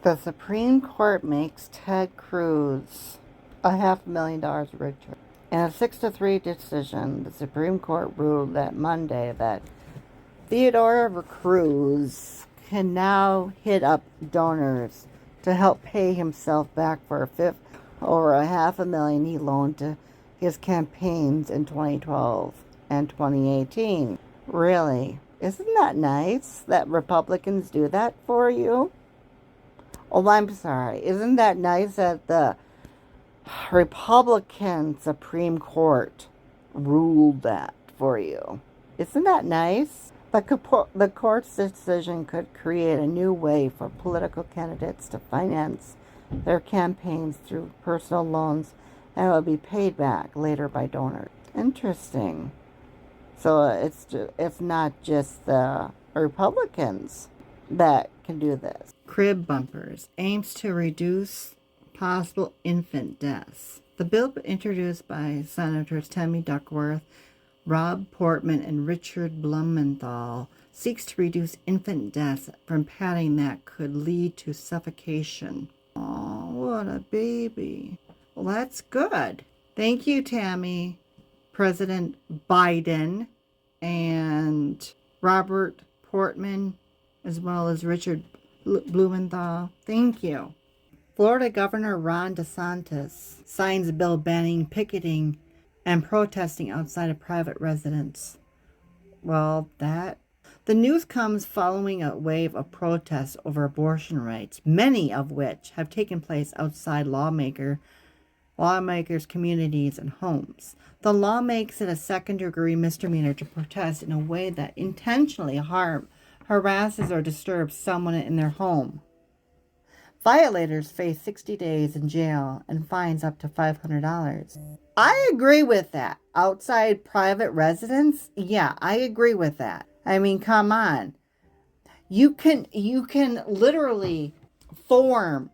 The Supreme Court makes Ted Cruz $500,000 richer. In a 6-3 decision, the Supreme Court ruled that Monday that Theodore Cruz can now hit up donors to help pay himself back for over $500,000 he loaned to his campaigns in 2012 and 2018. Really? Isn't that nice that Republicans do that for you? Oh, I'm sorry. Isn't that nice that the Republican Supreme Court ruled that for you? Isn't that nice? The court's decision could create a new way for political candidates to finance their campaigns through personal loans and will be paid back later by donors. Interesting. So it's not just the Republicans that can do this. Crib bumpers aims to reduce possible infant deaths. The bill introduced by Senators Tammy Duckworth, Rob Portman, and Richard Blumenthal seeks to reduce infant deaths from padding that could lead to suffocation. Oh, what a baby. Well, that's good. Thank you, Tammy. President Biden and Robert Portman, as well as Richard Blumenthal. Thank you. Florida Governor Ron DeSantis signs a bill banning picketing and protesting outside of private residence. Well, the news comes following a wave of protests over abortion rights, many of which have taken place outside lawmakers' communities and homes. The law makes it a second-degree misdemeanor to protest in a way that intentionally harasses or disturbs someone in their home. Violators face 60 days in jail and fines up to $500. I agree with that. Outside private residence? Yeah, I agree with that. I mean, come on. You can literally form,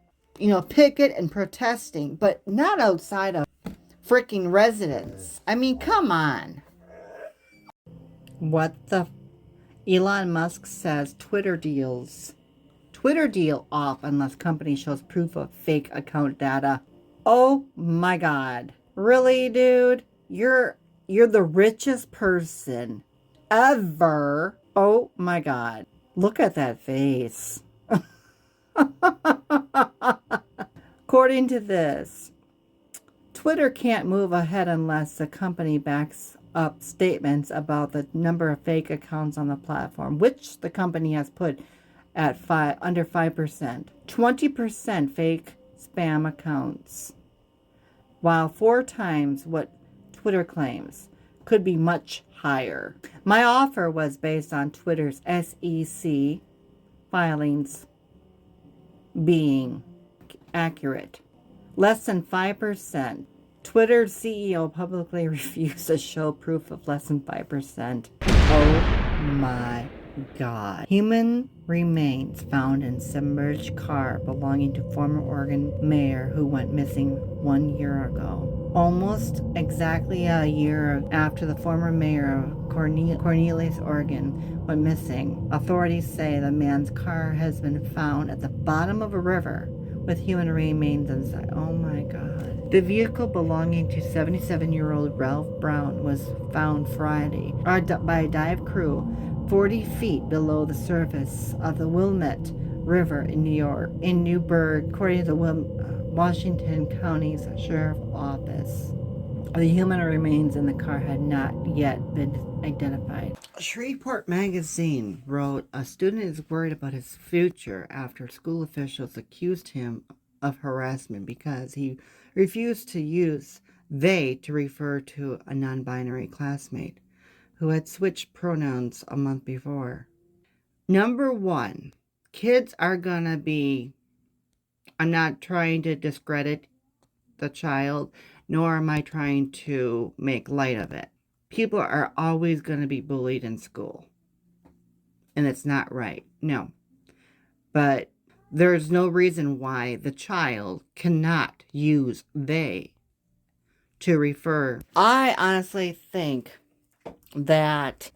picket and protesting, but not outside of freaking residence. I mean, come on. What the? Elon Musk says Twitter deal off unless company shows proof of fake account data. Oh my God. Really, dude? You're the richest person ever. Oh my God. Look at that face. According to this, Twitter can't move ahead unless the company backs up statements about the number of fake accounts on the platform, which the company has put at under 5%. 20% fake spam accounts, while 4 times what Twitter claims. Could be much higher. My offer was based on Twitter's SEC filings being accurate. Less than 5%. Twitter's CEO publicly refused to show proof of less than 5%. Oh my God. Human remains found in submerged car belonging to former Oregon mayor who went missing 1 year ago. Almost exactly a year after the former mayor of Cornelius, Oregon went missing, authorities say the man's car has been found at the bottom of a river with human remains inside. Oh my God. The vehicle belonging to 77-year-old Ralph Brown was found Friday by a dive crew 40 feet below the surface of the Willamette River in Newburgh, according to the Washington County's Sheriff's Office. The human remains in the car had not yet been identified. Shreveport Magazine wrote, a student is worried about his future after school officials accused him of harassment because he refused to use they to refer to a non-binary classmate who had switched pronouns a month before. Number one, kids are gonna be, I'm not trying to discredit the child, nor am I trying to make light of it. People are always going to be bullied in school. And it's not right. No. But there's no reason why the child cannot use they to refer. I honestly think that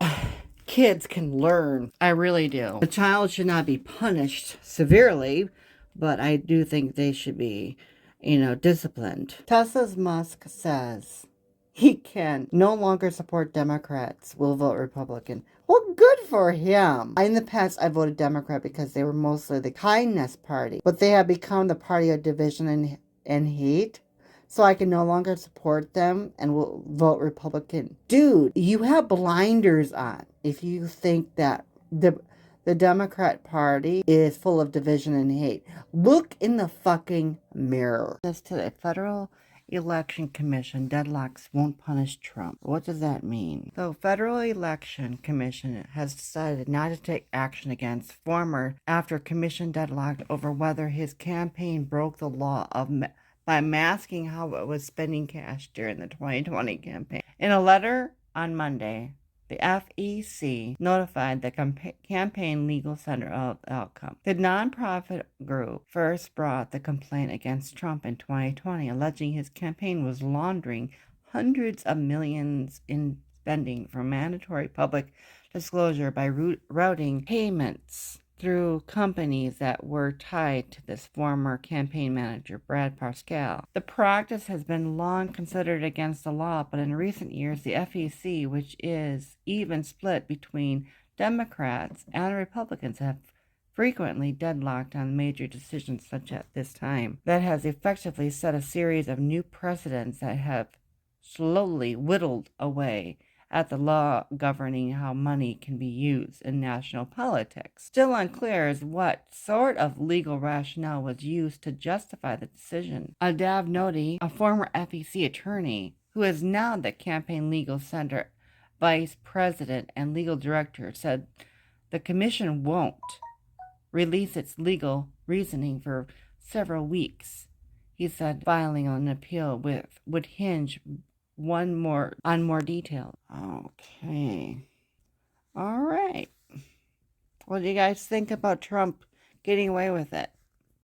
kids can learn. I really do. The child should not be punished severely but I do think they should be, disciplined. Tesla's Musk says he can no longer support Democrats, will vote Republican. Well, good for him. In the past, I voted Democrat because they were mostly the kindness party, but they have become the party of division and hate. So I can no longer support them and will vote Republican. Dude, you have blinders on if you think that the Democrat Party is full of division and hate. Look in the fucking mirror. As to the Federal Election Commission, deadlocks won't punish Trump. What does that mean? The Federal Election Commission has decided not to take action against former after commission deadlocked over whether his campaign broke the law by masking how it was spending cash during the 2020 campaign. In a letter on Monday, the FEC notified the Campaign Legal Center of the outcome. The nonprofit group first brought the complaint against Trump in 2020, alleging his campaign was laundering hundreds of millions in spending from mandatory public disclosure by routing payments through companies that were tied to this former campaign manager, Brad Parscale. The practice has been long considered against the law, but in recent years, the FEC, which is even split between Democrats and Republicans, have frequently deadlocked on major decisions such as this time. That has effectively set a series of new precedents that have slowly whittled away at the law governing how money can be used in national politics. Still unclear is what sort of legal rationale was used to justify the decision. Adav Nodi, a former FEC attorney, who is now the Campaign Legal Center vice president and legal director, said the commission won't release its legal reasoning for several weeks. He said filing an appeal would hinge on more details. Okay. All right. What do you guys think about Trump getting away with it?